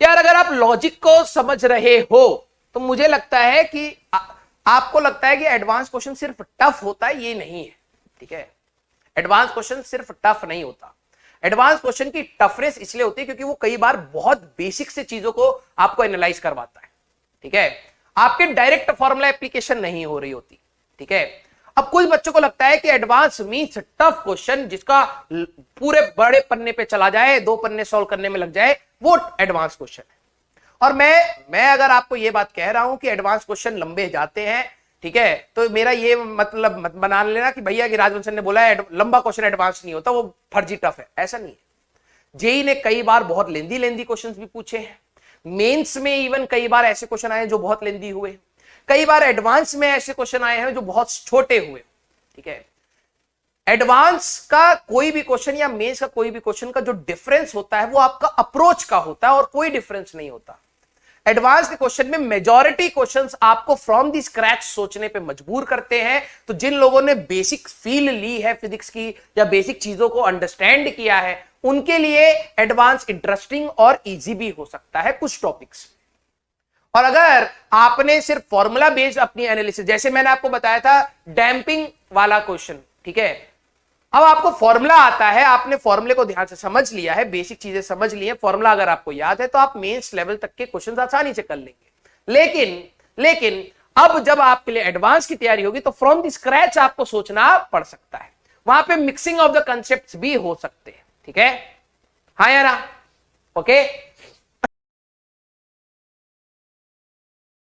यार अगर आप लॉजिक को समझ रहे हो तो मुझे लगता है कि आपको लगता है कि एडवांस क्वेश्चन सिर्फ टफ होता है, ये नहीं है। ठीक है, एडवांस क्वेश्चन सिर्फ टफ नहीं होता। एडवांस क्वेश्चन की टफनेस इसलिए होती है क्योंकि वो कई बार बहुत बेसिक से चीजों को आपको एनालाइज करवाता है। ठीक है, आपके डायरेक्ट फॉर्मूला एप्लीकेशन नहीं हो रही होती। ठीक है, अब कुछ बच्चों को लगता है कि एडवांस मींस टफ क्वेश्चन जिसका पूरे बड़े पन्ने पे चला जाए, 2 पन्ने सॉल्व करने में लग जाए, वो एडवांस क्वेश्चन है। और मैं अगर आपको ये बात कह रहा हूं कि एडवांस क्वेश्चन लंबे जाते हैं, ठीक है, तो मेरा ये मतलब मत बना लेना कि भैया कि राजवंशन ने बोला है लंबा क्वेश्चन एडवांस नहीं होता, वो फर्जी टफ है, ऐसा नहीं है। जेई ने कई बार बहुत लेंदी क्वेश्चंस भी पूछे हैं, मेंस में इवन कई बार ऐसे क्वेश्चन आए जो बहुत लेंदी हुए, कई बार एडवांस में ऐसे क्वेश्चन आए हैं जो बहुत छोटे हुए। ठीक है, एडवांस का कोई भी क्वेश्चन या मेंस का कोई भी क्वेश्चन का जो डिफरेंस होता है वो आपका अप्रोच का होता है और कोई डिफरेंस नहीं होता। एडवांस के क्वेश्चन में मेजॉरिटी क्वेश्चंस आपको फ्रॉम दी स्क्रैच सोचने पे मजबूर करते हैं। तो जिन लोगों ने बेसिक फील ली है फिजिक्स की या बेसिक चीजों को अंडरस्टैंड किया है, उनके लिए एडवांस इंटरेस्टिंग और इजी भी हो सकता है कुछ टॉपिक्स। और अगर आपने सिर्फ फॉर्मूला बेस्ड अपनी एनालिसिस, जैसे मैंने आपको बताया था डैंपिंग वाला क्वेश्चन, ठीक है, अब आपको फॉर्मूला आता है, आपने फॉर्मूले को ध्यान से समझ लिया है, बेसिक चीजें समझ ली है, फॉर्मूला अगर आपको याद है तो आप मेंस लेवल तक के क्वेश्चन आसानी से कर लेंगे। लेकिन अब जब आपके लिए एडवांस की तैयारी होगी तो फ्रॉम द स्क्रैच आपको सोचना पड़ सकता है, वहां पे मिक्सिंग ऑफ द कंसेप्ट्स भी हो सकते हैं। ठीक है, हाँ यार, ओके।